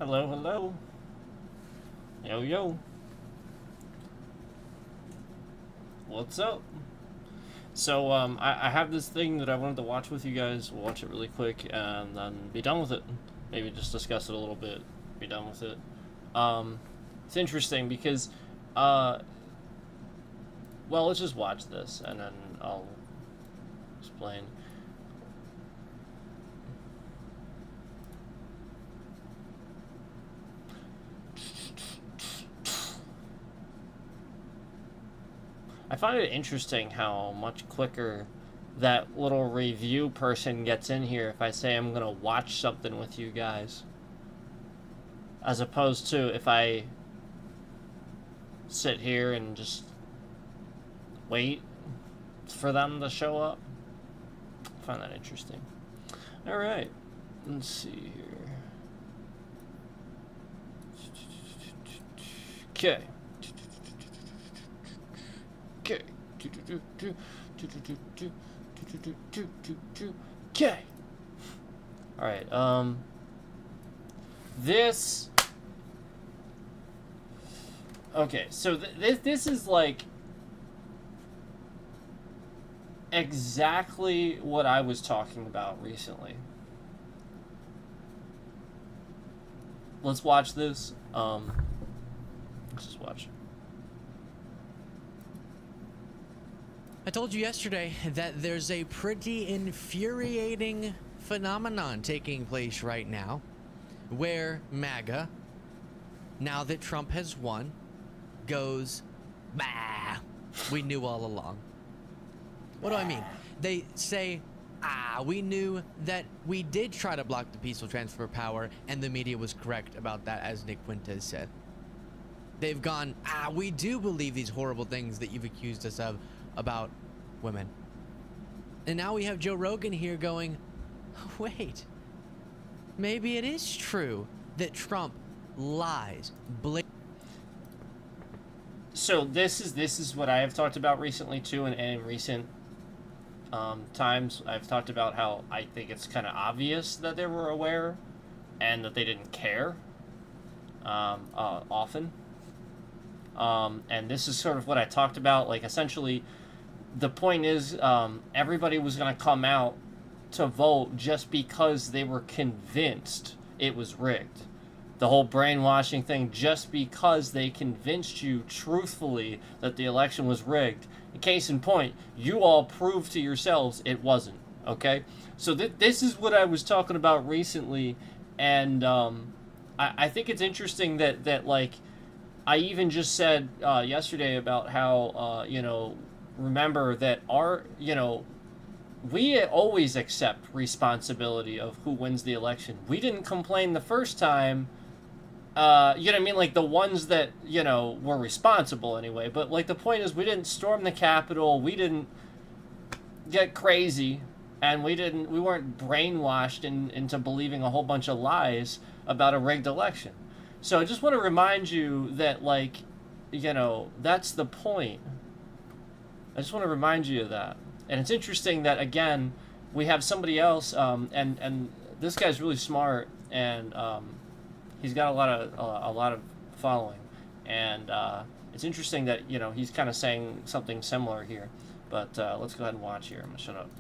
Hello, hello. Yo, yo. What's up? So, I have this thing that I wanted to watch with you guys. We'll watch it really quick and then be done with it. Maybe just discuss it a little bit, be done with it. It's interesting because, well, let's just watch this and then I'll explain. I find it interesting how much quicker that little review person gets in here if I say I'm gonna watch something with you guys, as opposed to if I sit here and just wait for them to show up. I find that interesting. Alright, let's see here. Okay. Okay. Okay. All right. This. Okay. So this is like exactly what I was talking about recently. Let's watch this. Let's just watch. I told you yesterday that there's a pretty infuriating phenomenon taking place right now where MAGA, now that Trump has won, goes, bah, we knew all along. What do I mean? They say, we knew that we did try to block the peaceful transfer of power and the media was correct about that, as Nick Fuentes said. They've gone, we do believe these horrible things that you've accused us of about women. And now we have Joe Rogan here going, wait, maybe it is true that Trump lies. So this is what I have talked about recently too, and in recent times I've talked about how I think it's kind of obvious that they were aware and that they didn't care often. And this is sort of what I talked about, like essentially the point is everybody was going to come out to vote just because they were convinced it was rigged. The whole brainwashing thing, just because they convinced you truthfully that the election was rigged. Case in point, you all proved to yourselves it wasn't, okay? So this is what I was talking about recently, and I think it's interesting that like, I even just said yesterday about how, remember that we always accept responsibility of who wins the election. We didn't complain the first time, you know what I mean? Like the ones that, were responsible anyway. But like the point is we didn't storm the Capitol. We didn't get crazy. And we weren't brainwashed into believing a whole bunch of lies about a rigged election. So I just want to remind you that, like, that's the point. I just want to remind you of that. And it's interesting that, again, we have somebody else, and this guy's really smart, and he's got a lot of following. And it's interesting that, he's kind of saying something similar here. But let's go ahead and watch here. I'm going to shut up.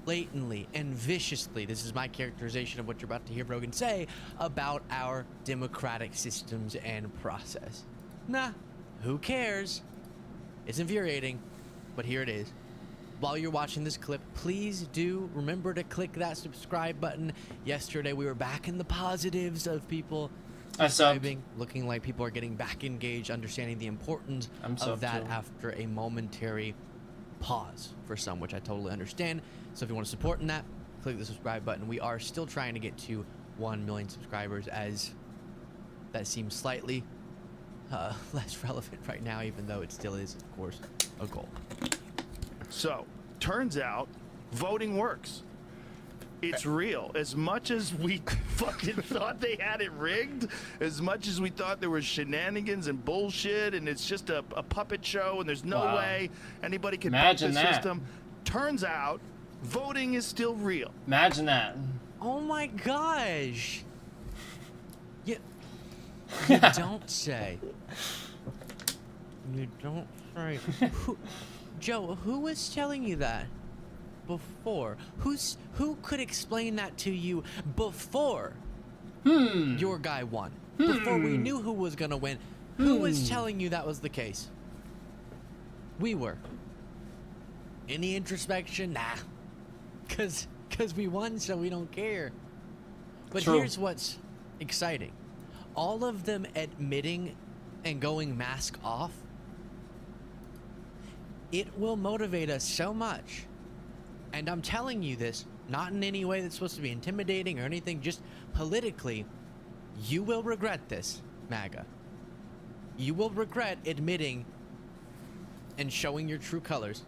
Blatantly and viciously, this is my characterization of what you're about to hear Rogan say about our democratic systems and process. Nah, who cares? It's infuriating, but here it is. While you're watching this clip, please do remember to click that subscribe button. Yesterday we were back in the positives of people subscribing, looking like people are getting back engaged, understanding the importance of that after a momentary pause for some, which I totally understand. So if you want to support in that, click the subscribe button. We are still trying to get to 1 million subscribers, as that seems slightly less relevant right now, even though it still is, of course, a goal. So, turns out voting works. It's real. As much as we fucking thought they had it rigged, as much as we thought there was shenanigans and bullshit, and it's just a puppet show, and there's no way anybody can beat the system. Turns out, voting is still real. Imagine that. Oh my gosh. Yeah. You don't say. You don't say. Joe, who was telling you that before? Who could explain that to you before your guy won? Before we knew who was gonna win, who was telling you that was the case? We were. Any introspection? Nah. Cause we won, so we don't care. But True. here's what's exciting. All of them admitting and going mask off, it will motivate us so much. And I'm telling you this, not in any way that's supposed to be intimidating or anything, just politically, you will regret this, MAGA. You will regret admitting and showing your true colors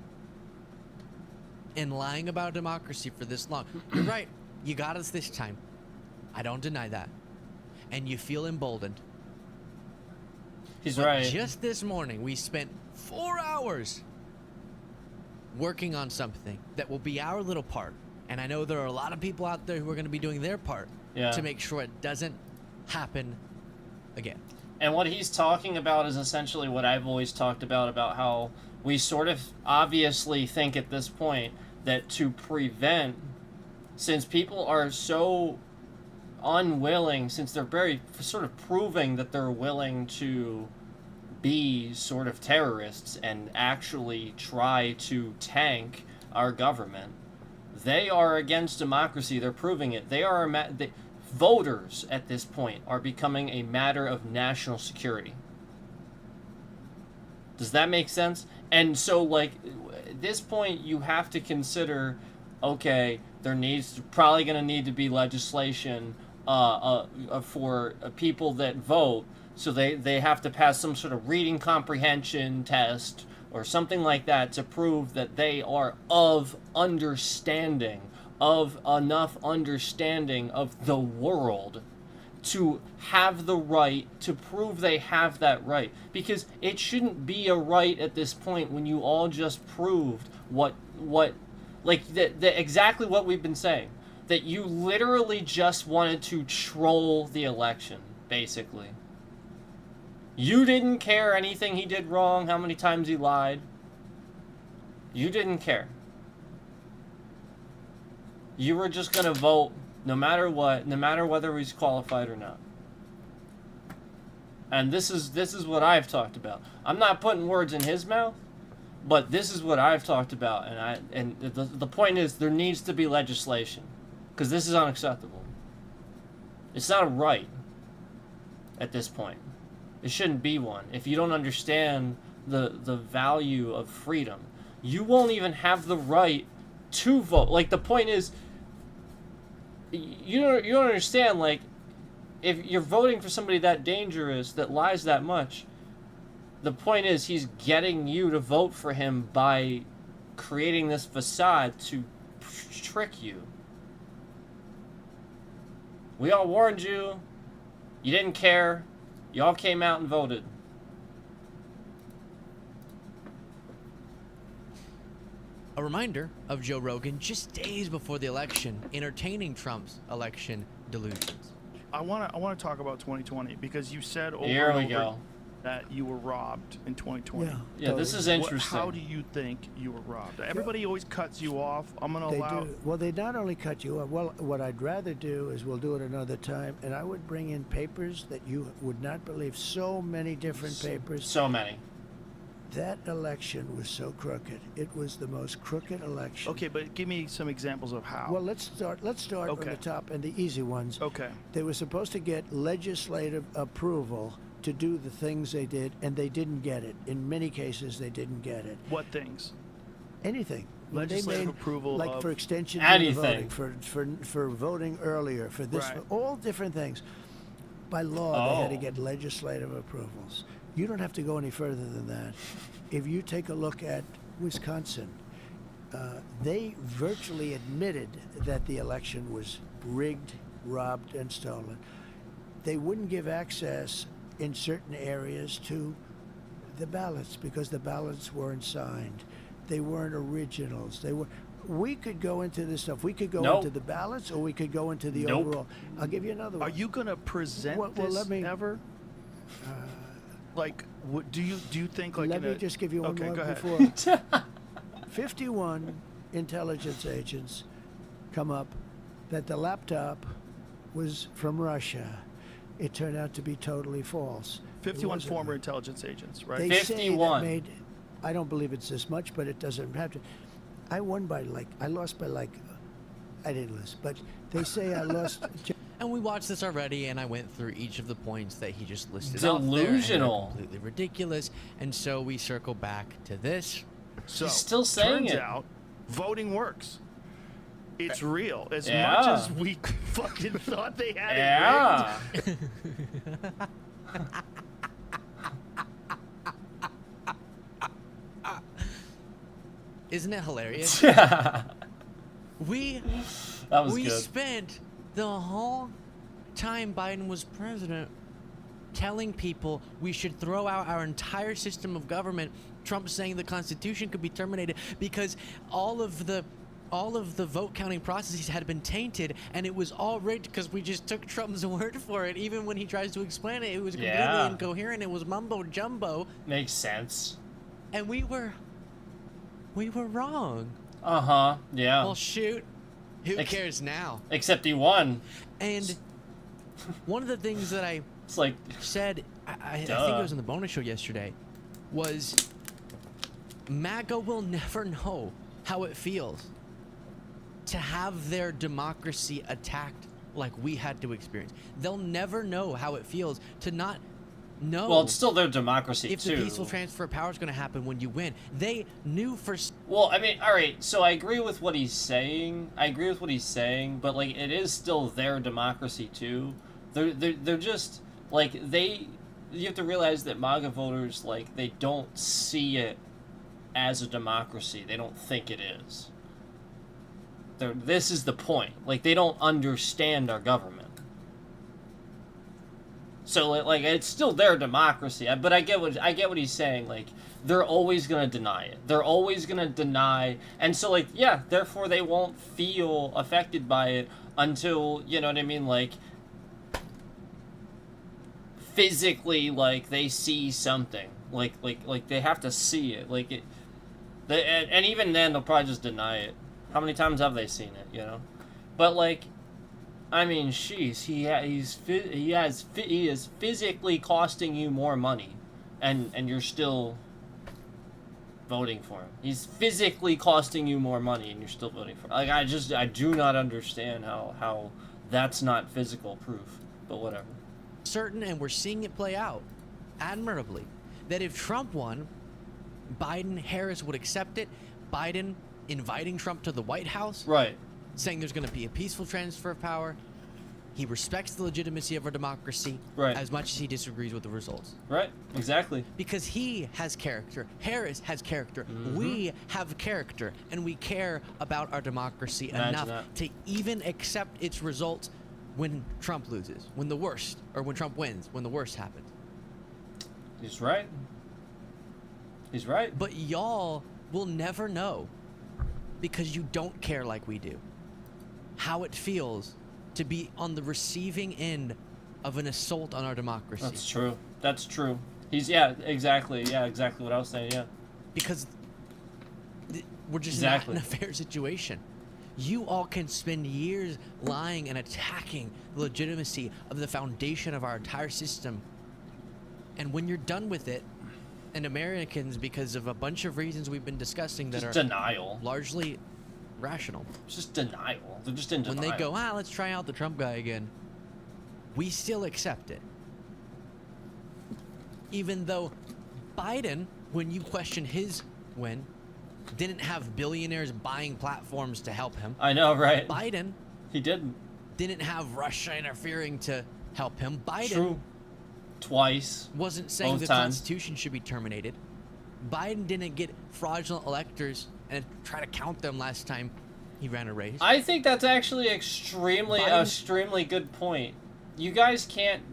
and lying about democracy for this long. You're right, you got us this time. I don't deny that. And you feel emboldened. He's But right. just this morning, we spent 4 hours working on something that will be our little part. And I know there are a lot of people out there who are going to be doing their part Yeah. to make sure it doesn't happen again. And what he's talking about is essentially what I've always talked about how we sort of obviously think at this point that to prevent, since people are so unwilling, since they're very sort of proving that they're willing to be sort of terrorists and actually try to tank our government, they are against democracy. They're proving it. They are voters at this point are becoming a matter of national security. Does that make sense? And so, like, at this point, you have to consider, okay, there probably going to need to be legislation for people that vote. So they have to pass some sort of reading comprehension test or something like that to prove that they are of enough understanding of the world to have the right, to prove they have that right. Because it shouldn't be a right at this point when you all just proved exactly what we've been saying. That you literally just wanted to troll the election, basically. You didn't care anything he did wrong, how many times he lied. You didn't care. You were just going to vote no matter what, no matter whether he's qualified or not. And this is what I've talked about. I'm not putting words in his mouth, but this is what I've talked about. And the point is there needs to be legislation, because this is unacceptable. It's not a right at this point. It shouldn't be one. If you don't understand the value of freedom, you won't even have the right to vote. Like, the point is, you don't understand, like, if you're voting for somebody that dangerous, that lies that much, the point is he's getting you to vote for him by creating this facade to trick you. We all warned you. You didn't care. You all came out and voted. A reminder of Joe Rogan just days before the election, entertaining Trump's election delusions. I want to talk about 2020 because you said over Here we and over go. that you were robbed in 2020. Yeah, this is interesting. How do you think you were robbed? Everybody always cuts you off. I'm going to They allow. do. Well, they not only cut you off. Well, what I'd rather do is we'll do it another time, and I would bring in papers that you would not believe. So many different papers. So many. That election was so crooked. It was the most crooked election. Okay, but give me some examples of how. Well, let's start Okay. from the top and the easy ones. Okay. They were supposed to get legislative approval to do the things they did, and they didn't get it. In many cases, they didn't get it. What things? Anything. When they Legislative made, approval like of for extension anything. of voting, for voting earlier, for this, Right. for all different things. By law, they had to Oh. get legislative approvals. You don't have to go any further than that. If you take a look at Wisconsin, they virtually admitted that the election was rigged, robbed, and stolen. They wouldn't give access in certain areas to the ballots because the ballots weren't signed. They weren't originals. They were. We could go into this stuff. We could go Nope. into the ballots, or we could go into the Nope. overall. I'll give you another one. Are you going to present Well, this let me- ever? Like, what, do you think like? Let me just give you one okay, more go ahead. before. 51 intelligence agents come up that the laptop was from Russia. It turned out to be totally false. It 51 wasn't. former intelligence agents, right? They say 51. that made. I don't believe it's this much, but it doesn't have to. I lost by like. I didn't lose, but they say I lost. And we watched this already, and I went through each of the points that he just listed off there, and they're Delusional. completely ridiculous. And so we circle back to this. So He's still saying turns it. out voting works. It's real. As Yeah. much as we fucking thought they had it Yeah. rigged. Isn't it hilarious? That we was we good. spent the whole time Biden was president telling people we should throw out our entire system of government. Trump saying the Constitution could be terminated because all of the vote counting processes had been tainted, and it was all rigged because we just took Trump's word for it. Even when he tries to explain it, it was completely Yeah. incoherent. It was mumbo jumbo, Makes sense. and we were wrong. Uh-huh. Yeah. Well, shoot, who Ex- cares now? Except he won. And one of the things that I It's like, said, I think Duh. it was in the bonus show yesterday, was MAGA will never know how it feels to have their democracy attacked like we had to experience. They'll never know how it feels to not know well, it's still their democracy, if too. the peaceful transfer of power is going to happen when you win. They knew for Well, I mean, all right, so I agree with what he's saying. But, like, it is still their democracy, too. They're just, like, you have to realize that MAGA voters, like, they don't see it as a democracy. They don't think it is. This is the point. Like, they don't understand our government. So, like, it's still their democracy. But I get what he's saying. Like, they're always gonna deny it. They're always gonna deny, and so, like, yeah, therefore they won't feel affected by it until, you know what I mean, like, physically, like, they see something. Like they have to see it. Like it. And even then, they'll probably just deny it. How many times have they seen it? You know, but like. I mean, sheesh, he is physically costing you more money, and you're still voting for him. He's physically costing you more money, and you're still voting for him. Like, I do not understand how that's not physical proof, but whatever. certain, and we're seeing it play out admirably, that if Trump won, Harris would accept it. Biden inviting Trump to the White House, Right. saying there's going to be a peaceful transfer of power. He respects the legitimacy of our democracy Right. as much as he disagrees with the results. Right. Exactly. Because he has character. Harris has character. Mm-hmm. We have character. And we care about our democracy Imagine enough that. to even accept its results when Trump loses, when when Trump wins, when the worst happens. He's right. He's right. But y'all will never know, because you don't care like we do, how it feels to be on the receiving end of an assault on our democracy. That's true. That's true. Yeah, exactly what I was saying, yeah. Because we're just Exactly. not in a fair situation. You all can spend years lying and attacking the legitimacy of the foundation of our entire system. And when you're done with it, and Americans, because of a bunch of reasons we've been discussing that Just are denial. largely rational, It's just denial. They're just in when denial. they go, let's try out the Trump guy again, we still accept it. Even though Biden, when you question his win, didn't have billionaires buying platforms to help him. I know, right? Biden He didn't. didn't have Russia interfering to help him. Biden True. Twice. wasn't saying Both the times. Constitution should be terminated. Biden didn't get fraudulent electors and try to count them last time he ran a race. I think that's actually Biden- extremely good point. You guys can't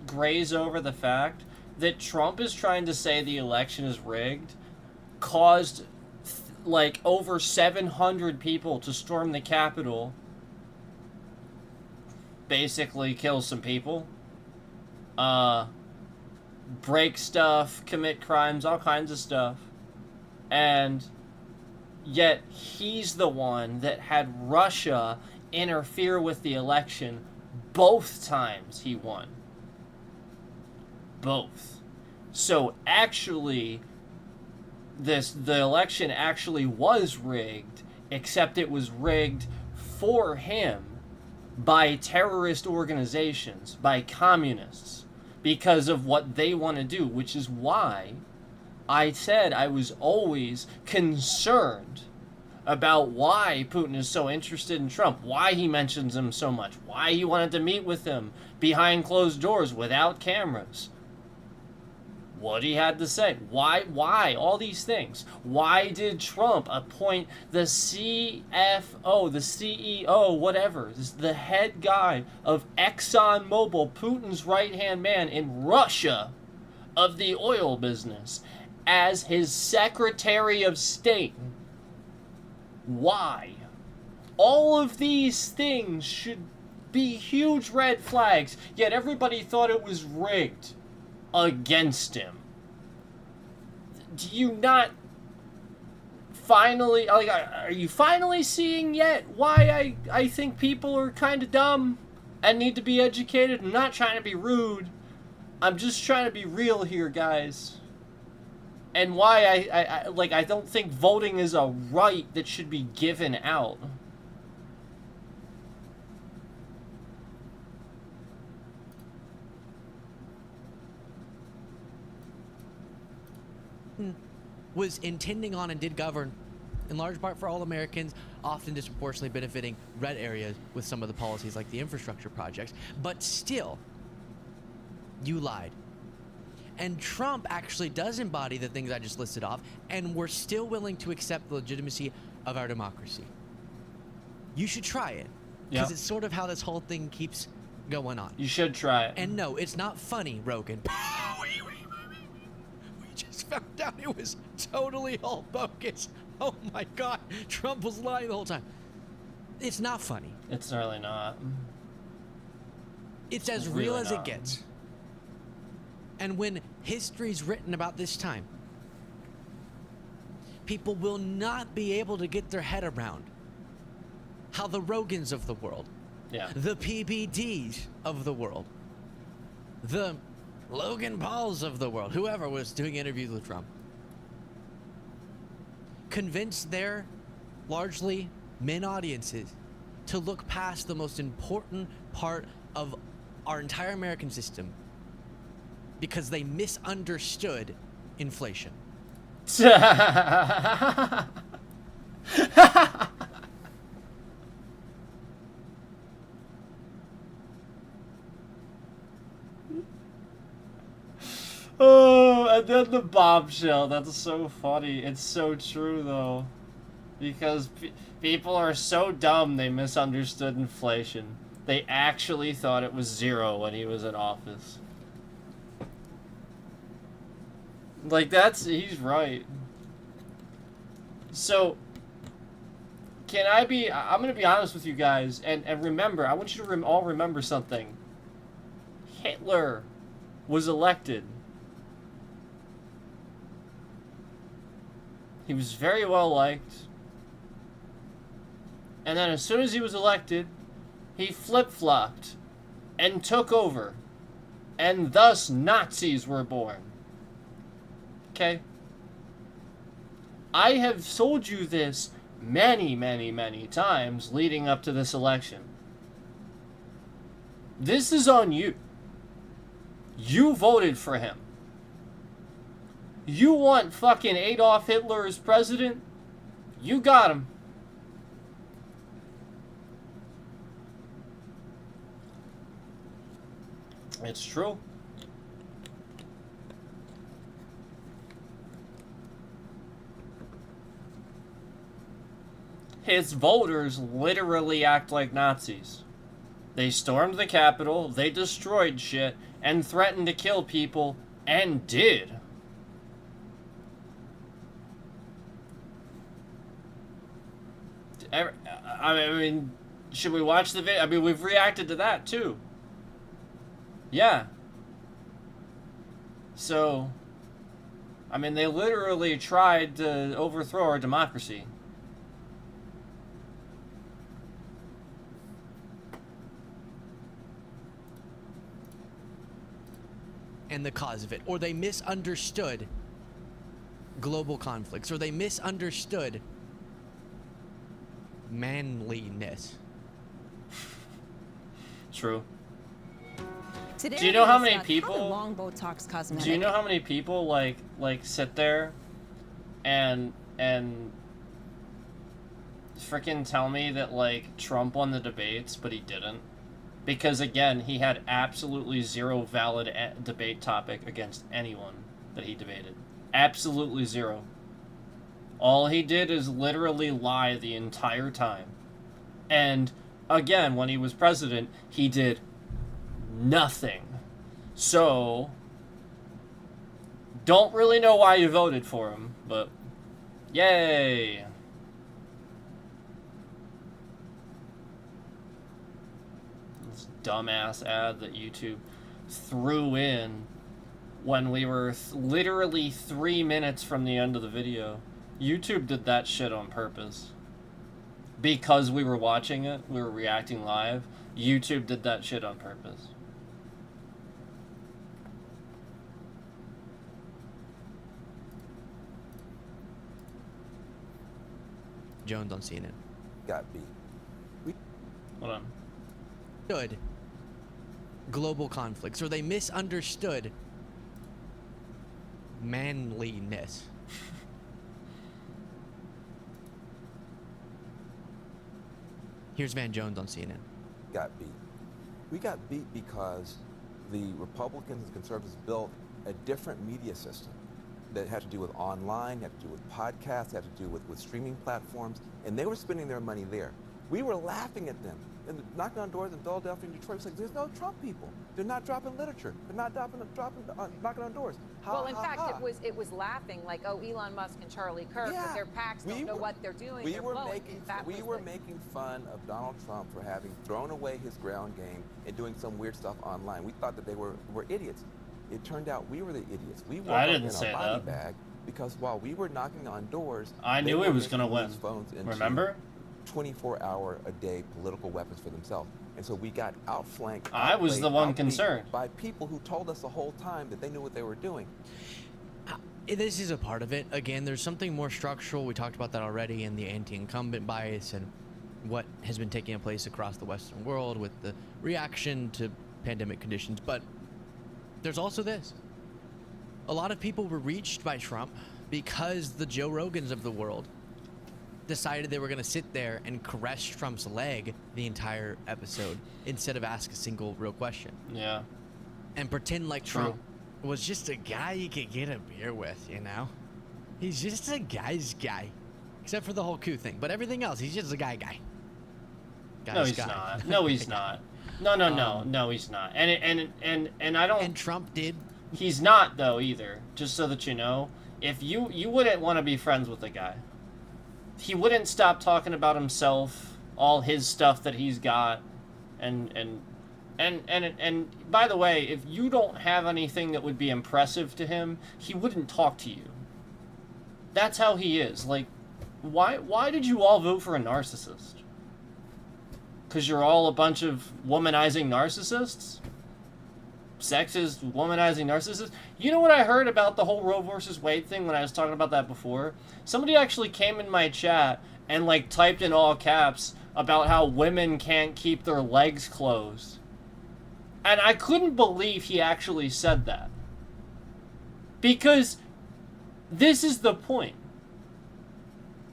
graze over the fact that Trump is trying to say the election is rigged, caused like over 700 people to storm the Capitol, basically kill some people, break stuff, commit crimes, all kinds of stuff. And yet he's the one that had Russia interfere with the election both times he won. Both. So actually, the election actually was rigged, except it was rigged for him by terrorist organizations, by communists, because of what they want to do, which is why I said I was always concerned about why Putin is so interested in Trump, why he mentions him so much, why he wanted to meet with him behind closed doors without cameras. What he had to say. Why? All these things. Why did Trump appoint the CFO, the CEO, whatever, the head guy of ExxonMobil, Putin's right-hand man in Russia of the oil business, as his Secretary of State? Why? All of these things should be huge red flags, yet everybody thought it was rigged against him. Do you not finally, like, are you finally seeing yet why I think people are kind of dumb and need to be educated? I'm not trying to be rude. I'm just trying to be real here, guys. And why I don't think voting is a right that should be given out. Was intending on and did govern, in large part for all Americans, often disproportionately benefiting red areas with some of the policies like the infrastructure projects. But still, you lied. And Trump actually does embody the things I just listed off, and we're still willing to accept the legitimacy of our democracy. You should try it, because Yeah. it's sort of how this whole thing keeps going on. You should try it. And no, it's not funny, Rogan. We just found out it was totally all bogus. Oh my God, Trump was lying the whole time. It's not funny. It's really not. It's as Really real as it not. gets. And when history's written about this time, people will not be able to get their head around how the Rogans of the world, Yeah. the PBDs of the world, the Logan Pauls of the world, whoever was doing interviews with Trump, convinced their largely men audiences to look past the most important part of our entire American system because they misunderstood inflation. Oh, and then the bombshell. That's so funny. It's so true, though. Because people are so dumb they misunderstood inflation. They actually thought it was 0 when he was in office. Like, he's right. So, I'm gonna be honest with you guys, and remember, I want you to all remember something. Hitler was elected. He was very well liked. And then as soon as he was elected, he flip-flopped and took over. And thus Nazis were born. Okay? I have told you this many, many, many times leading up to this election. This is on you. You voted for him. You want fucking Adolf Hitler as president? You got him. It's true. His voters literally act like Nazis. They stormed the Capitol, they destroyed shit, and threatened to kill people, and did. I mean, should we watch the video? I mean, we've reacted to that, too. Yeah. So, I mean, they literally tried to overthrow our democracy. And the cause of it. Or they misunderstood global conflicts. Or they misunderstood manliness. True. Today Do you know how we many discuss people- the long Botox cosmetic. Do you know how many people like sit there and freaking tell me that like Trump won the debates but he didn't? Because again, he had absolutely zero valid debate topic against anyone that he debated. Absolutely zero. All he did is literally lie the entire time. And again, when he was president, he did nothing. So, don't really know why you voted for him, but yay. This dumbass ad that YouTube threw in when we were literally 3 minutes from the end of the video. YouTube did that shit on purpose. Because we were watching it, we were reacting live, YouTube did that shit on purpose. Jones on CNN. Got beat. Hold on. Understood global conflicts. Or they misunderstood manliness. Here's Van Jones on CNN. Got beat. We got beat because the Republicans and conservatives built a different media system that had to do with online, had to do with podcasts, had to do with streaming platforms, and they were spending their money there. We were laughing at them and knocking on doors in Philadelphia and Detroit. It's like, there's no Trump people. They're not dropping literature. They're not knocking on doors. Well, in fact, it was laughing like, oh, Elon Musk and Charlie Kirk with their PACs don't know what they're doing. We they're were blowing. making fun of Donald Trump for having thrown away his ground game and doing some weird stuff online. We thought that they were idiots. It turned out we were the idiots. We woke I up didn't in say a body that. bag because while we were knocking on doors, I they knew were he was gonna making win. these phones into Remember? 24-hour-a-day political weapons for themselves. And so we got outflanked. I was outplayed, the one outbeat concerned. by people who told us the whole time that they knew what they were doing. This is a part of it. Again, there's something more structural. We talked about that already in the anti-incumbent bias and what has been taking place across the Western world with the reaction to pandemic conditions. But there's also this. A lot of people were reached by Trump because the Joe Rogans of the world decided they were going to sit there and caress Trump's leg the entire episode instead of ask a single real question. Yeah. And pretend like Trump was just a guy you could get a beer with, you know? He's just a guy's guy. Except for the whole coup thing. But everything else, he's just a guy. No, he's not. No, he's not. No, he's not. And I don't. And Trump did. He's not though either. Just so that you know, if you wouldn't want to be friends with the guy. He wouldn't stop talking about himself, all his stuff that he's got, and by the way, if you don't have anything that would be impressive to him, he wouldn't talk to you. That's how he is. Like, why did you all vote for a narcissist? Because you're all a bunch of womanizing narcissists? Sexist, womanizing narcissists? You know what I heard about the whole Roe versus Wade thing when I was talking about that before? Somebody actually came in my chat and, like, typed in all caps about how women can't keep their legs closed. And I couldn't believe he actually said that. Because this is the point.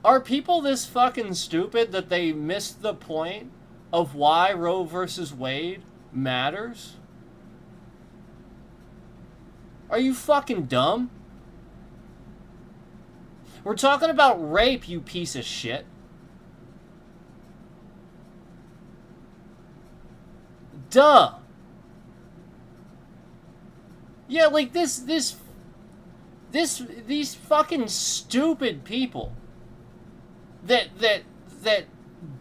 Are people this fucking stupid that they missed the point of why Roe versus Wade matters? Are you fucking dumb? We're talking about rape, you piece of shit. Duh. Yeah, like these fucking stupid people that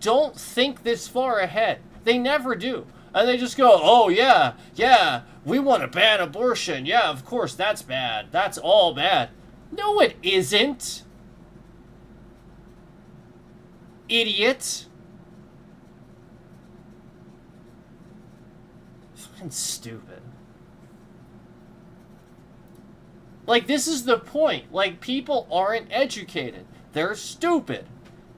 don't think this far ahead. They never do. And they just go, oh yeah, We want to ban abortion. Yeah, of course, that's bad. That's all bad. No, it isn't. Idiot. Fucking stupid. Like, this is the point. Like, people aren't educated. They're stupid.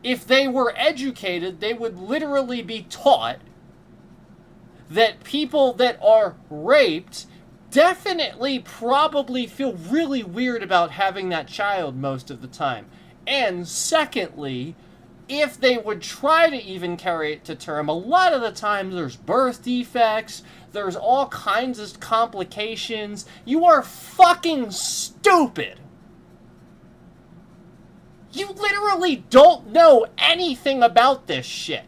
If they were educated, they would literally be taught that people that are raped definitely probably feel really weird about having that child most of the time. And secondly, if they would try to even carry it to term, a lot of the times there's birth defects, there's all kinds of complications. You are fucking stupid. You literally don't know anything about this shit.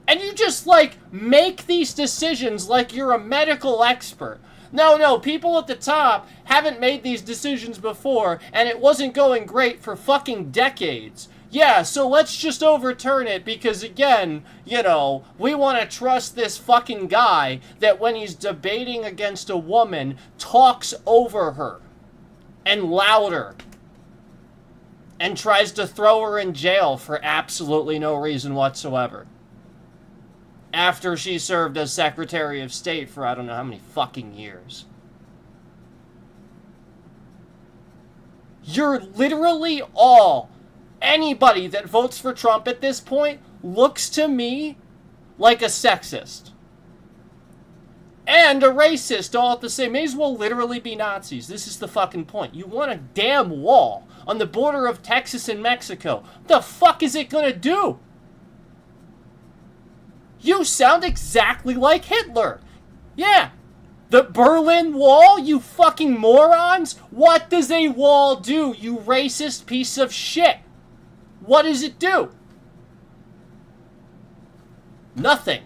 And you just, like, make these decisions like you're a medical expert. No, people at the top haven't made these decisions before, and it wasn't going great for fucking decades. Yeah, so let's just overturn it because, again, you know, we want to trust this fucking guy that when he's debating against a woman, talks over her and louder and tries to throw her in jail for absolutely no reason whatsoever. After she served as Secretary of State for I don't know how many fucking years. You're literally all, anybody that votes for Trump at this point looks to me like a sexist. And a racist all at the same. May as well literally be Nazis. This is the fucking point. You want a damn wall on the border of Texas and Mexico. What the fuck is it gonna do? You sound exactly like Hitler. Yeah. The Berlin Wall, you fucking morons? What does a wall do, you racist piece of shit? What does it do? Nothing.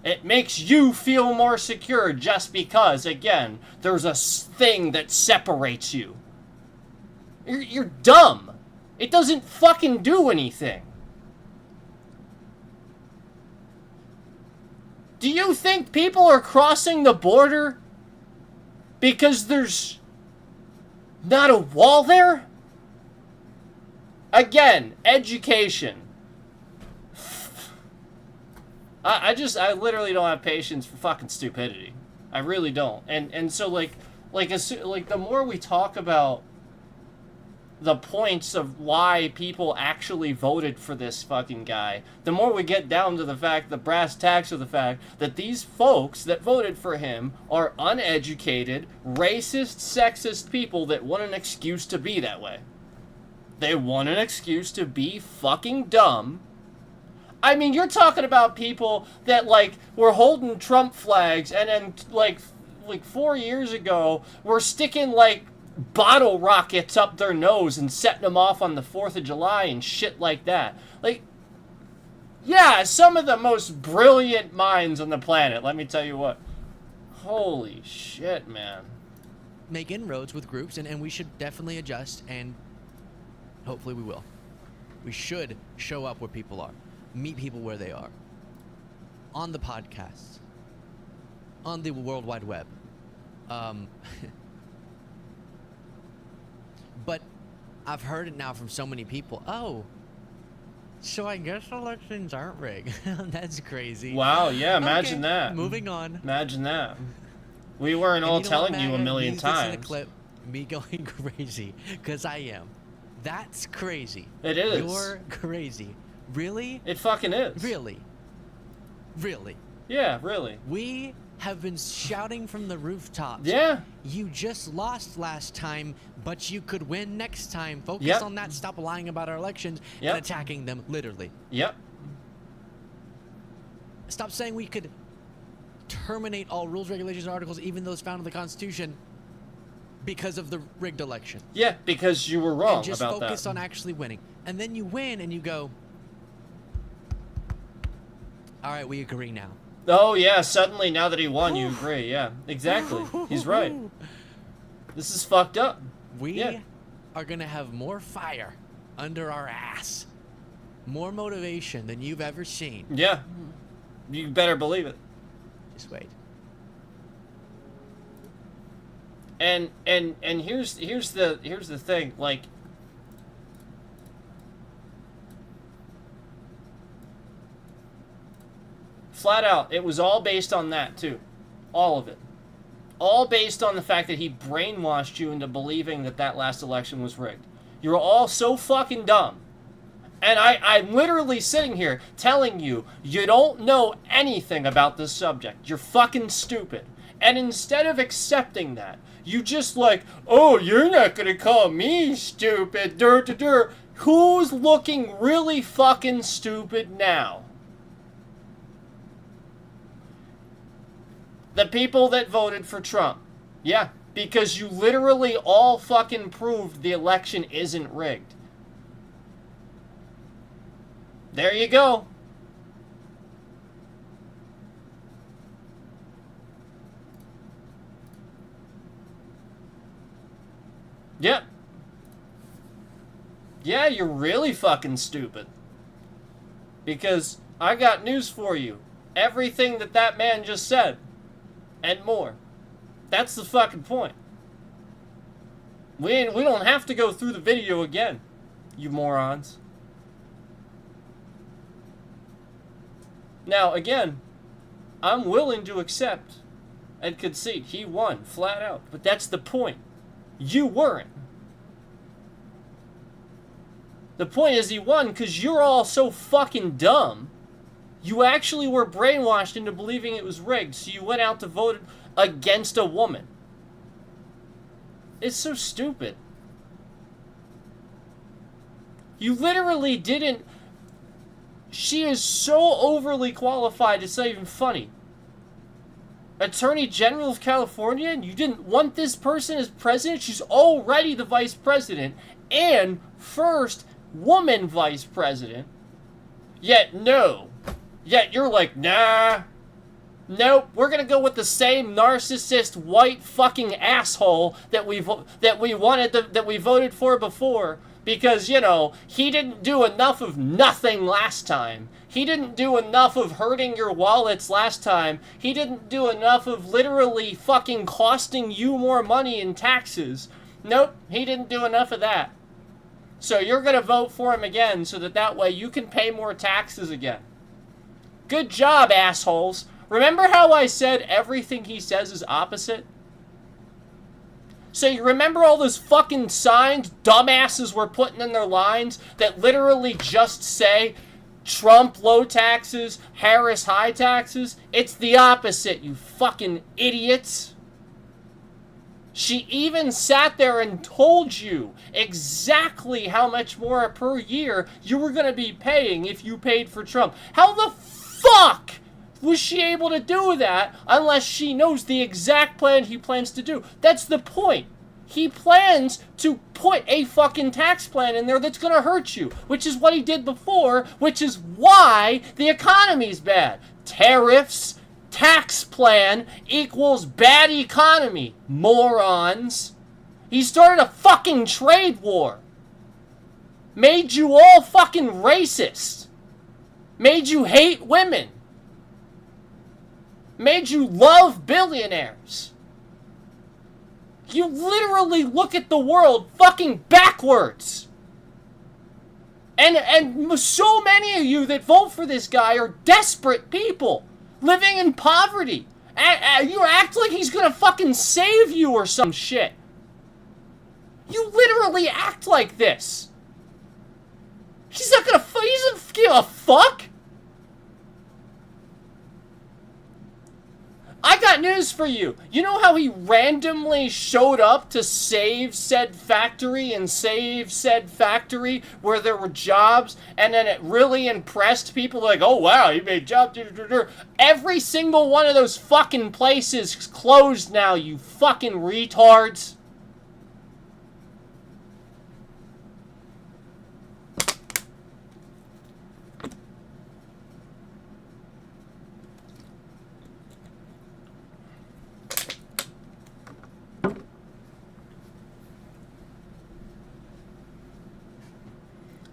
It makes you feel more secure just because, again, there's a thing that separates you. You're dumb. It doesn't fucking do anything. Do you think people are crossing the border because there's not a wall there? Again, education. I literally don't have patience for fucking stupidity. I really don't. And so like the more we talk about the points of why people actually voted for this fucking guy, the more we get down to the fact, the brass tacks of the fact, that these folks that voted for him are uneducated, racist, sexist people that want an excuse to be that way. They want an excuse to be fucking dumb. I mean, you're talking about people that, like, were holding Trump flags and then, like 4 years ago, were sticking, like, bottle rockets up their nose and setting them off on the 4th of July and shit like that. Like, yeah, some of the most brilliant minds on the planet, let me tell you what. Holy shit, man. Make inroads with groups, and we should definitely adjust, and hopefully we will. We should show up where people are. Meet people where they are. On the podcasts. On the World Wide Web. But I've heard it now from so many people. Oh, so I guess elections aren't rigged. That's crazy. Wow, yeah, imagine Okay, that. Moving on. Imagine that. We weren't all telling you a million Use this in a times. clip, me going crazy, because I am. That's crazy. It is. You're crazy. Really? It fucking is. Really? Really? Yeah, really. We have been shouting from the rooftops. Yeah. You just lost last time, but you could win next time. Focus Yep. on that. Stop lying about our elections Yep. and attacking them, literally. Yep. Stop saying we could terminate all rules, regulations, and articles, even those found in the Constitution, because of the rigged election. Yeah, because you were wrong And just about focus that. on actually winning. And then you win and you go, all right, we agree now. Oh, yeah, suddenly now that he won, you agree. Yeah, exactly. He's right. This is fucked up. We Yeah. are going to have more fire under our ass. More motivation than you've ever seen. Yeah. You better believe it. dissuade. And here's the thing, like, flat out, it was all based on that too. All of it. All based on the fact that he brainwashed you into believing that that last election was rigged. You're all so fucking dumb. And I'm literally sitting here telling you, you don't know anything about this subject. You're fucking stupid. And instead of accepting that, you just like, oh, you're not gonna call me stupid, Who's looking really fucking stupid now? The people that voted for Trump. Yeah, because you literally all fucking proved the election isn't rigged. There you go. Yep. Yeah, you're really fucking stupid. Because I got news for you. Everything that man just said. And more. That's the fucking point. We don't have to go through the video again, you morons. Now, again, I'm willing to accept and concede. He won, flat out. But that's the point. You weren't. The point is he won because you're all so fucking dumb. You actually were brainwashed into believing it was rigged, so you went out to vote against a woman. It's so stupid. You literally didn't... She is so overly qualified, it's not even funny. Attorney General of California, and you didn't want this person as president? She's already the vice president and first woman vice president. Yet no. Yet you're like, nah. Nope, we're gonna go with the same narcissist white fucking asshole that we voted for before. Because, you know, he didn't do enough of nothing last time. He didn't do enough of hurting your wallets last time. He didn't do enough of literally fucking costing you more money in taxes. Nope, he didn't do enough of that. So you're gonna vote for him again so that way you can pay more taxes again. Good job, assholes. Remember how I said everything he says is opposite? So you remember all those fucking signs dumbasses were putting in their lines that literally just say Trump low taxes, Harris high taxes? It's the opposite, you fucking idiots. She even sat there and told you exactly how much more per year you were going to be paying if you paid for Trump. How the fuck was she able to do that unless she knows the exact plan he plans to do? That's the point. He plans to put a fucking tax plan in there that's gonna hurt you, which is what he did before, which is why the economy's bad. Tariffs, tax plan equals bad economy, morons. He started a fucking trade war. Made you all fucking racist. Made you hate women. Made you love billionaires. You literally look at the world fucking backwards. And so many of you that vote for this guy are desperate people living in poverty. You act like he's gonna fucking save you or some shit. You literally act like this. He doesn't give a fuck. I got news for you. You know how he randomly showed up to save said factory and save said factory where there were jobs, and then it really impressed people like, oh wow, he made jobs. Every single one of those fucking places is closed now, you fucking retards.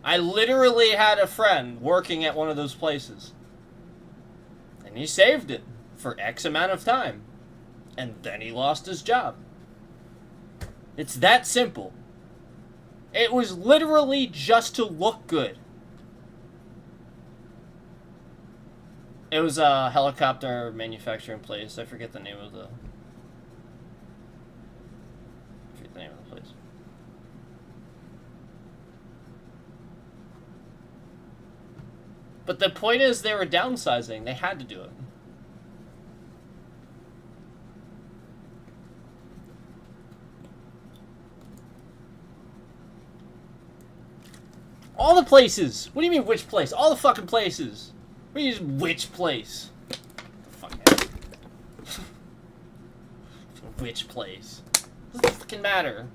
I literally had a friend working at one of those places. And he saved it. for X amount of time. And then he lost his job. It's that simple. It was literally just to look good. It was a helicopter manufacturing place. I forget the name of the place. But the point is they were downsizing. They had to do it. All the places. What do you mean which place? All the fucking places. What do you mean which place? Fuck it. Which place? Doesn't fucking matter.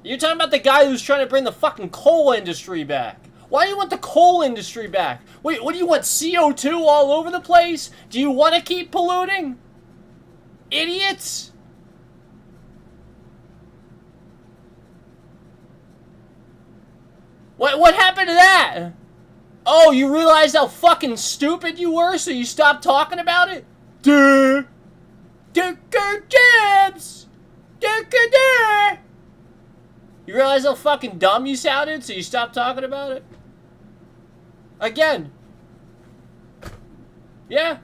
You're talking about the guy who's trying to bring the fucking coal industry back. Why do you want the coal industry back? Wait, what do you want, CO2 all over the place? Do you want to keep polluting? Idiots! What happened to that? Oh, you realized how fucking stupid you were, so you stopped talking about it? Duh! Jabs! You realize how fucking dumb you sounded, so you stopped talking about it? Again. Yeah,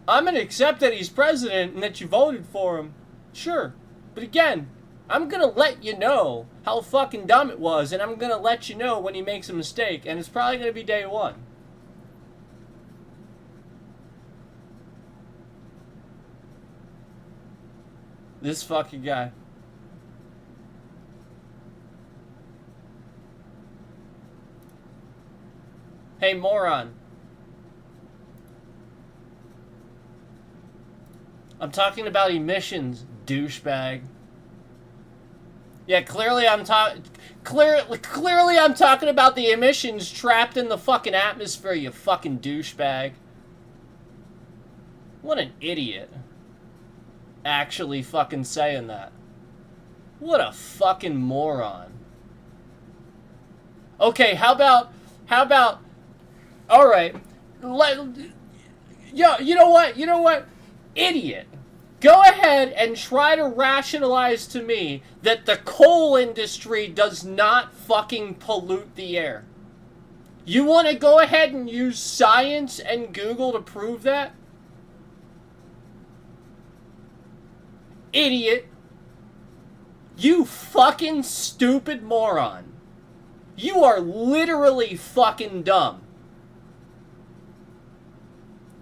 I'm gonna accept that he's president and that you voted for him. Sure. But again, I'm gonna let you know how fucking dumb it was, and I'm gonna let you know when he makes a mistake, and it's probably gonna be day one. This fucking guy. Hey, moron. I'm talking about emissions, douchebag. Yeah, clearly I'm talking about the emissions trapped in the fucking atmosphere, you fucking douchebag. What an idiot. Actually fucking saying that. What a fucking moron. Okay, how about alright, yo, you know what? Idiot. Go ahead and try to rationalize to me that the coal industry does not fucking pollute the air. You want to go ahead and use science and Google to prove that? Idiot. You fucking stupid moron. You are literally fucking dumb.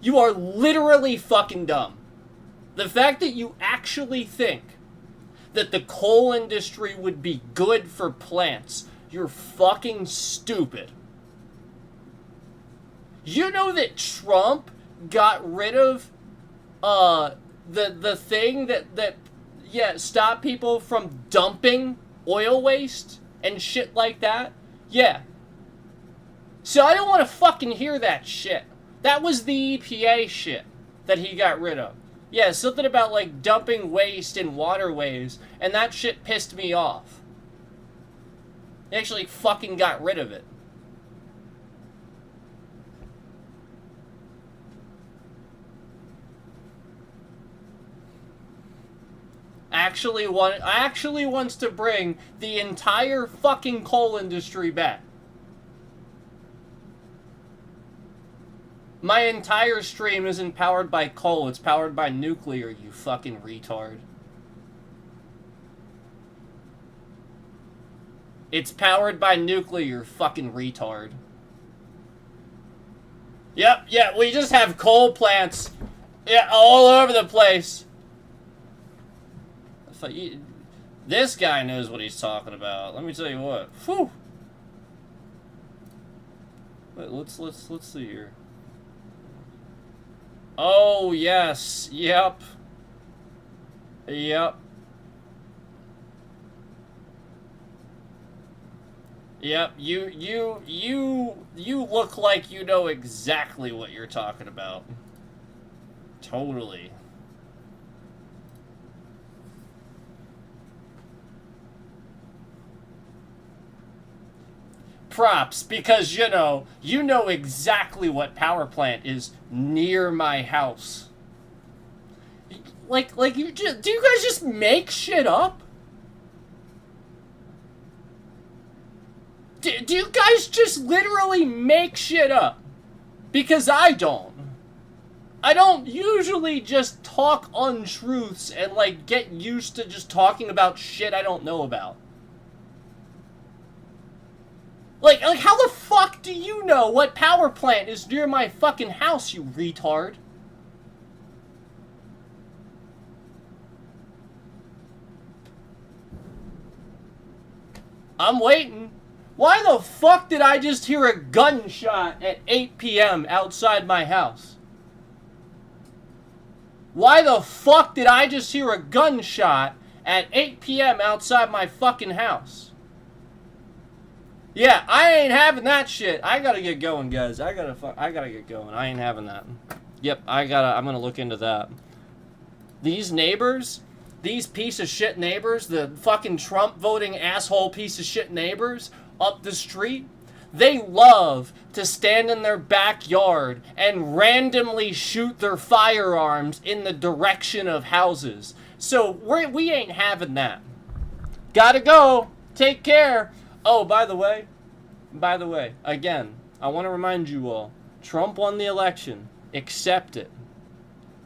You are literally fucking dumb. The fact that you actually think that the coal industry would be good for plants, you're fucking stupid. You know that Trump got rid of the thing that stopped people from dumping oil waste and shit like that? Yeah. So I don't want to fucking hear that shit. That was the EPA shit that he got rid of. Yeah, something about, like, dumping waste in waterways, and that shit pissed me off. He actually fucking got rid of it. Actually wants to bring the entire fucking coal industry back. My entire stream isn't powered by coal, it's powered by nuclear, you fucking retard. It's powered by nuclear, fucking retard. Yep, yeah, we just have coal plants. Yeah, all over the place. This guy knows what he's talking about. Let me tell you what. Whew. Wait, let's see here. Oh, yes. Yep. Yep. Yep. You look like you know exactly what you're talking about. Totally. props, because, you know exactly what power plant is near my house. Like, do you guys just make shit up? Do you guys just literally make shit up? Because I don't. I don't usually just talk untruths and, like, get used to just talking about shit I don't know about. Like, how the fuck do you know what power plant is near my fucking house, you retard? I'm waiting. Why the fuck did I just hear a gunshot at 8 p.m. outside my house? Why the fuck did I just hear a gunshot at 8 p.m. outside my fucking house? Yeah, I ain't having that shit. I gotta get going, guys. I gotta get going. I ain't having that. Yep, I'm gonna look into that. These neighbors, these piece of shit neighbors, the fucking Trump voting asshole piece of shit neighbors up the street, they love to stand in their backyard and randomly shoot their firearms in the direction of houses. So we ain't having that. Gotta go. Take care. Oh, by the way, again, I want to remind you all, Trump won the election. Accept it.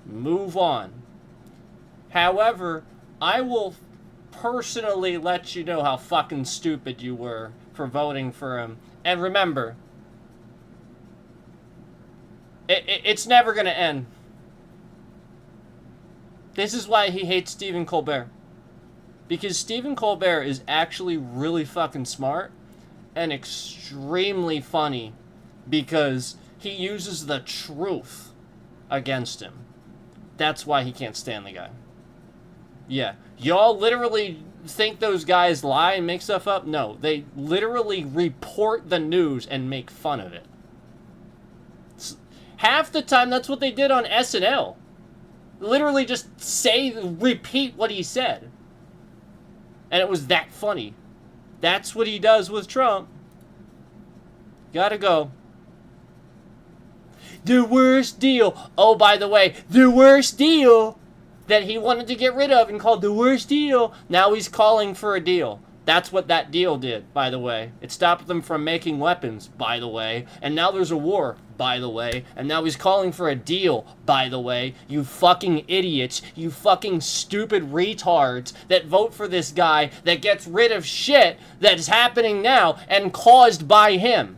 Move on. However, I will personally let you know how fucking stupid you were for voting for him. And remember, it's never going to end. This is why he hates Stephen Colbert. Because Stephen Colbert is actually really fucking smart and extremely funny because he uses the truth against him. That's why he can't stand the guy. Yeah. Y'all literally think those guys lie and make stuff up? No. They literally report the news and make fun of it. Half the time, that's what they did on SNL. Literally just repeat what he said. And it was that funny. That's what he does with Trump. Gotta go. The worst deal. Oh, by the way, the worst deal that he wanted to get rid of and called the worst deal. Now he's calling for a deal. That's what that deal did, by the way. It stopped them from making weapons, by the way. And now there's a war, by the way. And now he's calling for a deal, by the way. You fucking idiots. You fucking stupid retards that vote for this guy that gets rid of shit that's happening now and caused by him.